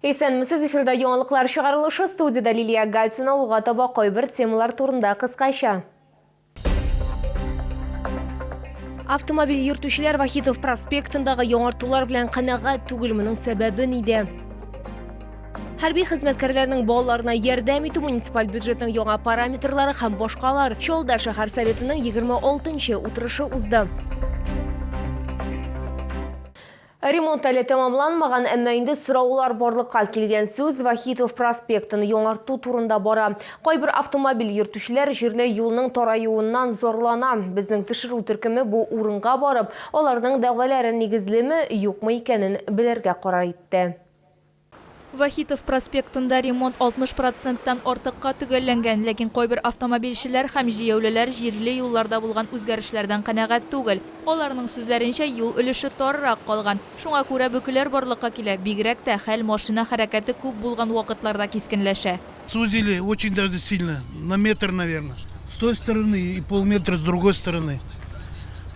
Esenmisiz efirde yoğunluklar çıkarılışı stüdiyada Liliya Galtina olga taba bir temalar turunda kıskaşa. Avtomobil yürütüşler Vahitov prospektindagi yoğartular bilen qanagat tugilminin sebebi neydi? Harbiy xizmatkorlarning bolalarına yordam etu munisipal byudjetning yangi parametrlari ham boshqalar Sho'lda shahar sovetining 26-o'tirishi uzdi. Remont hali tamamlanmagan, ammo endi so'rovlar borliqqa kelgan so'z Vahitov prospektini yo'nartu turunda bora. Bir avtomobil yurtuvchilar jirli yo'lning torayuvidan zorlana. Bizning tishiruv turkumi bu o'ringa borib, ularning da'volari negizlimi yo'qmi ekanini bilirga qaror etdi. Vahitov prospektында ремонт 60%-тан артыкка төгәлләнгән, ләкин кайбер автомобильчеләр һәм җәяүлеләр җирле юлларда булган үзгәрешләрдән канәгать түгел. Аларның сүзләренчә, юл өлеше тарырак калган. Шуңа күрә бөкеләр барлыкка килә. Бигрәк тә хәл машина хәрәкәте күп булган вакытларда кискенләшә. Сузили очень даже сильно, на метр, наверное. С той стороны и полметра с другой стороны.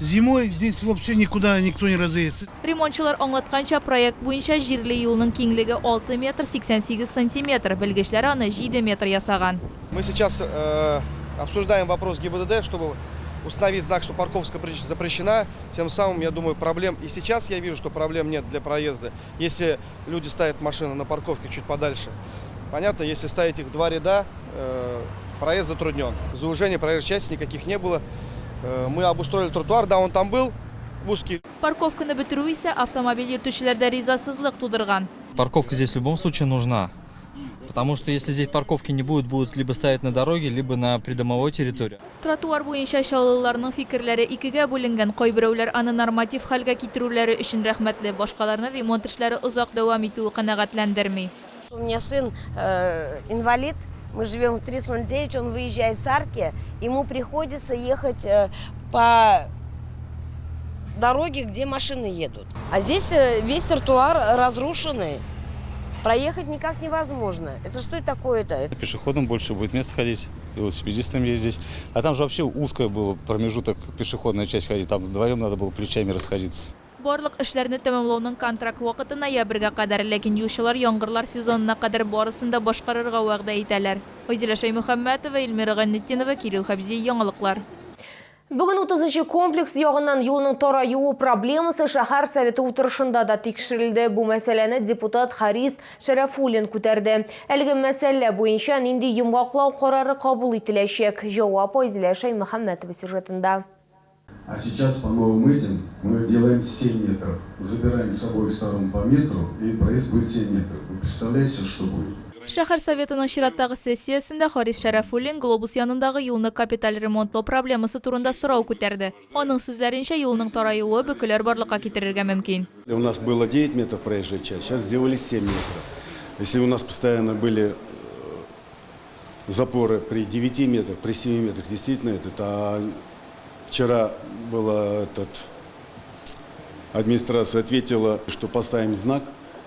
Зимой здесь вообще никуда никто не разъедет. Ремонтчылар аңлатканча, проект буенча җирле юлның киңлеге 6 метр 88 сантиметр, белгечләр аны 7 метр ясаган. Мы сейчас обсуждаем вопрос ГИБДД, чтобы установить знак, что парковка запрещена. Тем самым, я думаю, проблем и сейчас я вижу, что проблем нет для проезда. Если люди ставят машины на парковке чуть подальше. Понятно, если ставить их в два ряда, проезд затруднен. Заужения проезжей части никаких не было. Мы обустроили тротуар, да, он там был, узкий. Парковканы бетерү исә автомобиль йөртүчеләрдә ризасызлык тудырган. Парковка здесь в любом случае нужна, потому что если здесь парковки не будет, будут либо ставить на дороге, либо на придомовой территории. Тротуар буенча шаулыларның фикерләре икегә бүленгән. Кайберәүләр аны норматив хәлгә китерүләре өчен рәхмәтле, башкаларны ремонт эшләре озак дәвам итүе канәгатьләндерми. У меня сын инвалид. Мы живем в 309, он выезжает с арки, ему приходится ехать по дороге, где машины едут. А здесь весь тротуар разрушенный, проехать никак невозможно. Это что это такое-то? Пешеходам больше будет места ходить, велосипедистам ездить. А там же вообще узкое было промежуток, пешеходная часть ходить, там вдвоем надо было плечами расходиться. Барлык эшләрне тәмамлауның контракт вакыты ноябрьгә кадәр, ләкин юлчылар яңгырлар сезонына кадәр барысында башкарырга вәгъдә итәләр. Айзилә Шаймөхәммәтова, Эльмира Гайнетдинова, Кирилл Хабзи, яңалыклар. Бүгін 30-нчы комплекс яғынан юлның тараюы проблемасы шәһәр советы утырышында да тикшерелде. Бу мәсьәләне депутат Харис Шәрәфуллин күтәрде. Әлеге мәсьәлә буенча нинди йомгаклау карары кабул ителәчәк? Җавап Айзилә Шаймөхәммәтова сюжетында. А сейчас по новым этим мы делаем 7 метров. Забираем с обоих сторон по метру, и проезд будет 7 метров. Вы представляете, что будет? Шәһәр советының чираттагы сессиясында Харис Шәрәфуллин глобус янындагы юлны капиталь ремонтлау проблемасы турында сорау күтәрде. Аның сүзләренчә, юлның тараюы бөкеләр барлыкка китерергә мөмкин. У нас было 9 метров проезжей части, сейчас сделали 7 метров. Если у нас постоянно были запоры при 9 метрах, при 7 метрах, действительно это... Вчера была администрация ответила, что поставим знак,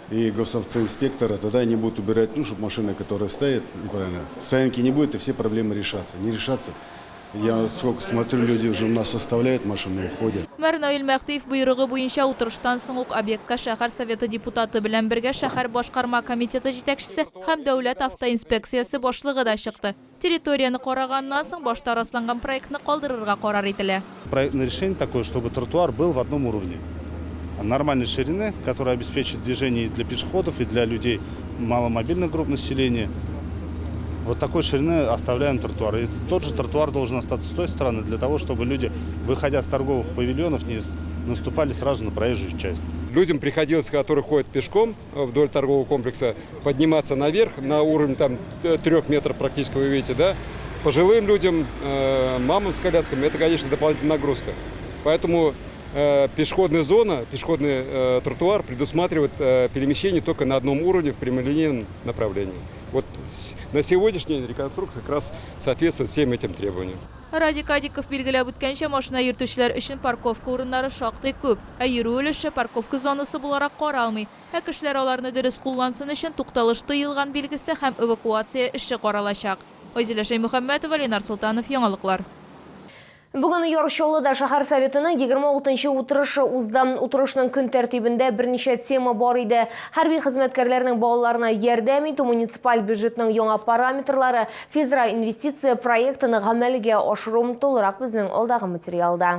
и госавтоинспектора тогда они будут убирать, чтобы машины, которые стоят, неправильно, стоянки не будет, и все проблемы решатся. Не решатся. Я сколько смотрю, люди уже у нас оставляют машины, уходят. Мэр Наил Мәхтиев буйрыгы буенча утырыштан соң ук объектка шәһәр советы депутаты белән бергә шәһәр башкарма комитеты җитәкчесе һәм дәүләт автоинспекциясе башлыгы да чыкты. Территорияны караганнан соң башта расланган проектны калдырырга карар ителә. Проектное решение такое, чтобы тротуар был в одном уровне. Нормальной ширины, которая обеспечит движение и для пешеходов, и для людей маломобильных групп населения. Вот такой ширины оставляем тротуар. И тот же тротуар должен остаться с той стороны, для того, чтобы люди, выходя с торговых павильонов, не наступали сразу на проезжую часть. Людям приходилось, которые ходят пешком вдоль торгового комплекса, подниматься наверх на уровень 3 метров практически, вы видите, да? Пожилым людям, мамам с колясками, это, конечно, дополнительная нагрузка. Поэтому пешеходная зона, пешеходный тротуар предусматривает перемещение только на одном уровне в прямолинейном направлении. Вот на сегодняшний день реконструкция как раз соответствует всем этим требованиям. Радик Адиков билгеләп үткәнчә, машина йөртүчеләр өчен парковка урыннары шактый күп. Ә йөрү өлеше парковка зонасы буларак каралмый. Ә кешеләр аларны дөрес куллансын өчен тукталыш тыелган билгесе һәм эвакуация эше каралачак. Айзилә Шаймөхәммәтова, Ленар Султанов, яңалыклар. Бүгін Йоршолыда шахар советінің 26-ші утырышның күн тәртибінде бірнеше тема бар иде. Хәрби хезмәткәрләрнең балаларына ярдәм итү муниципаль бюджетның яңа параметрлары федераль инвестиция проектын гамәлгә ашыру толырак безнең алдагы материалда.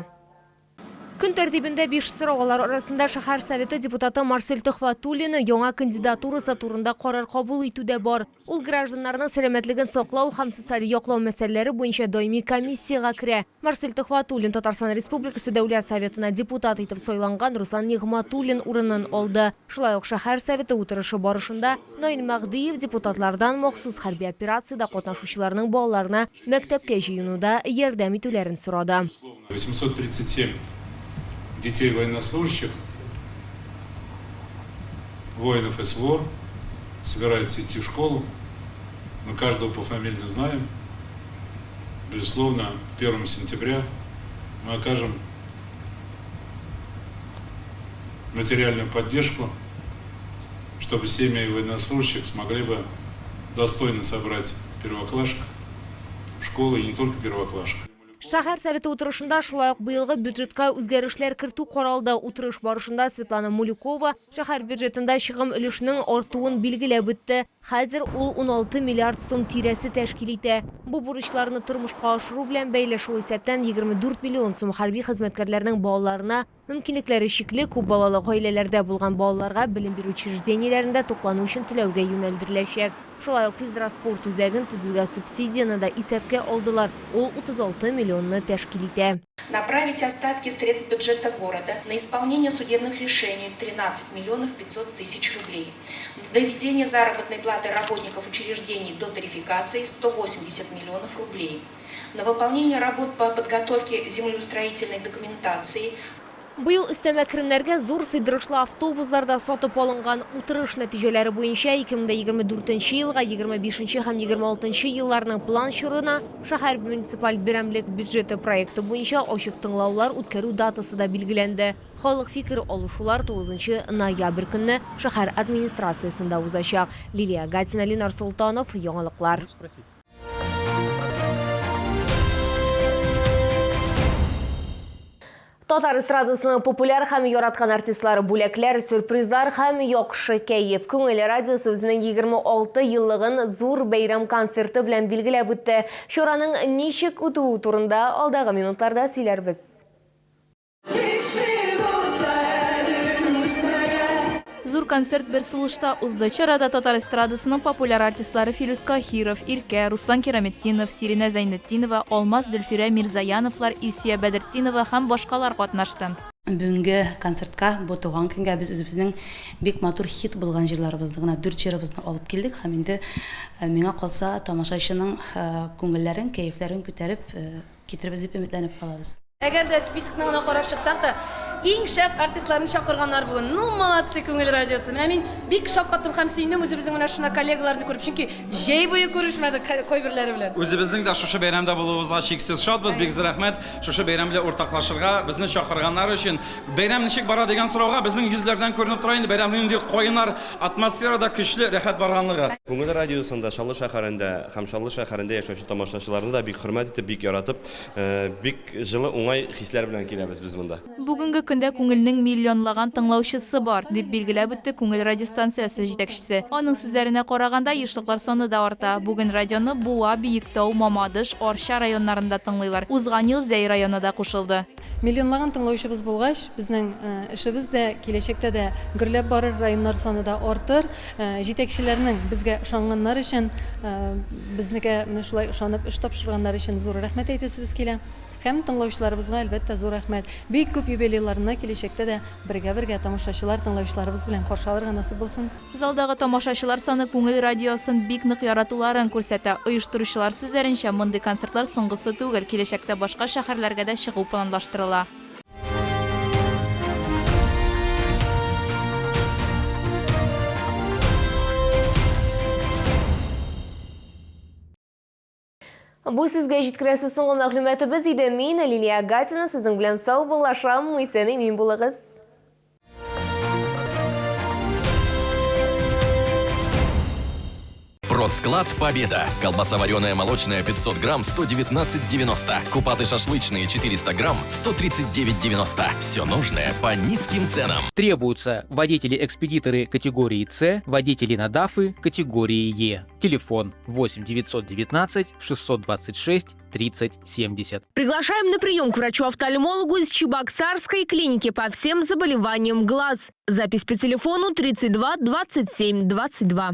Күн тәртибендә 5 сораулар арасында шәһәр советы депутаты Марсель Төхвәтуллина яңа кандидатурасы турында карар кабул итүдә бар. Ул гражданнарның сәламәтлеген саклау һәм социаль яклау мәсьәләләре буенча даими комиссияга керә. Марсель Төхвәтуллин Татарстан Республикасы Дәүләт Советына депутат итеп сайланган Руслан Нигъматуллин урынын алды. Шулай ук шәһәр советы утырышы барышында Наил Мәгдиев депутатлардан махсус хәрби операциядә катнашучыларның балаларына мәктәпкә җыенуда ярдәм итүләрен сорады. 837 детей военнослужащих, воинов СВО, собираются идти в школу. Мы каждого пофамильно знаем. Безусловно, 1 сентября мы окажем материальную поддержку, чтобы семьи военнослужащих смогли бы достойно собрать первоклашек в школы, и не только первоклашек. Шәһәр советы утырышында шулай ук быелгы бюджетка үзгәрешләр кертү каралды. Утырыш барышында Светлана Мулюкова шәһәр бюджетында чыгым өлешенең артуын билгеләп үтте. Хәзер ул 16 миллиард сум тирәсе тәшкил итә. Бу бурычларны тормышка ашыру белән бәйле шул исәптән 24 миллион сум хәрби хезмәткәрләрнең балаларына, мөмкинлекләре чикле күп балалы гаиләләрдә булган балаларга белем бирү учреждениеләрендә туклану өчен түләүгә юнәлдереләчәк. Шулай ук федераль спорт үзәген төзүгә субсидияны да исәпкә алдылар. Ул 36 миллионны тәшкил итә. Направить остатки средств бюджета города на исполнение судебных решений 13 миллионов 500 тысяч рублей. Доведение заработной платы работников учреждений до тарификации 180 миллионов рублей. На выполнение работ по подготовке землеустроительной документации. Быел өстәмә керемнәргә зур сыйдырышлы автобусларда сатып алынган. Утырыш нәтиҗәләре буенча 2024 елга 25 һәм 26 елларның план чорына шәһәр муниципаль берәмлек бюджеты проекты буенча ачык тыңлаулар үткәрү датасы да билгеләнде. Халык фикер алышулар 9 ноябрь көнне шәһәр администрациясендә узачак. Лилия Гатина, Ленар Султанов, яңалыклар. Татар эстрадасының популяр һәм яраткан артистлары бүләкләр, сюрпризлар һәм яхшы кәеф. Күңел радиосы үзенең 26 еллыгын зур бәйрәм концерты белән билгеләп үтте. Чараның ничек үтүе турында алдагы минутларда сөйләрбез. Зур концерт бер сулышта узды. Чарада татар эстрадасының популяр артистлары Филүс Кахиров, Иркә, Руслан Кираметдинов, Сирина Зайнетдинова, Алмаз Зөлфирә Мирзаяновлар, Илсия Бәдретдинова һәм башкалар катнашты. Бүгенге концертка бу туган көнгә без үзебезнең бик матур хит булган җырларыбызны гына 4 җырыбызны алып килдек һәм инде миңа калса тамашачының күңелләрен, кәефләрен күтәреп китербез дип өметләнеп калабыз. Әгәр дә спискны карап чыксак та, иң шәп артистларны чакырганнар бүген. Ну, молодцы, күңел радиосы. Менә мин бик шаккаттым һәм сөйдем үзебезнең менә шуна коллегаларны күреп, чөнки җәй буе күрешмәдек кайберләре белән. Үзебезнең дә шушы бәйрәмдә булуыбызга чиксез шатбыз. Бик зур рәхмәт. Шушы бәйрәм белән уртаклашырга, безне чакырганнар өчен. Бәйрәм ничек бара дигән сорауга безнең йөзләрдән күренеп тора инде. Бәйрәмнең нинди кайнар атмосферада көчле рәхәт барганлыгы. Күңел радиосында Шаллы шәһәрендә һәм Шаллы шәһәрендә яшәүче тамашачыларны да бик хөрмәт итеп, бик яратып, бик җылы уңай хисләр белән киләбез без монда. Бүгенге көндә күңелнең миллионлаган тыңлаучысы бар, дип билгеләп үтте күңел радиостанциясе җитәкчесе. Аның сүзләренә караганда, ешлыклар саны да арта. Бүген радионы Буа, Биектау, Мамадыш, Арча районнарында тыңлыйлар. Узган ел Зәй районы да кушылды. Миллионлаган тыңлаучыбыз булгач, безнең эшебез дә киләчәктә дә гөрләп барыр, районнар саны да артыр. Җитәкчеләрнең безгә ышанганнар өчен, безнекә менә шулай ышанып эш тапшырганнар өчен зур рәхмәт әйтәсебез килә. Һәм тыңлаучыларыбызга әлбәттә зур рәхмәт. Бик күп юбилейларына киләчәктә дә бергә тамашачылар, тыңлаучыларыбыз белән каршы алырга насыйп булсын. Залдагы тамашачылар саны күңел радиосын бик нык яратуларын күрсәтә. Оештыручылар сүзләренчә, мондый концертлар соңгысы түгел, киләчәктә башка шәһәрләргә дә чыгу планлаштырыла. Бу сезгә җиткерәсе соңгы мәгълүматыбыз иде. Мин Лилия Гатина, сезнең белән сау булашам, исән-имин булыгыз. Продсклад «Победа». Колбаса вареная молочная 500 грамм 119,90. Купаты шашлычные 400 грамм 139,90. Все нужное по низким ценам. Требуются водители-экспедиторы категории С, водители на дафы категории Е. Телефон 8 919 626 30 70. Приглашаем на прием к врачу-офтальмологу из Чебоксарской клиники по всем заболеваниям глаз. Запись по телефону 32 27 22.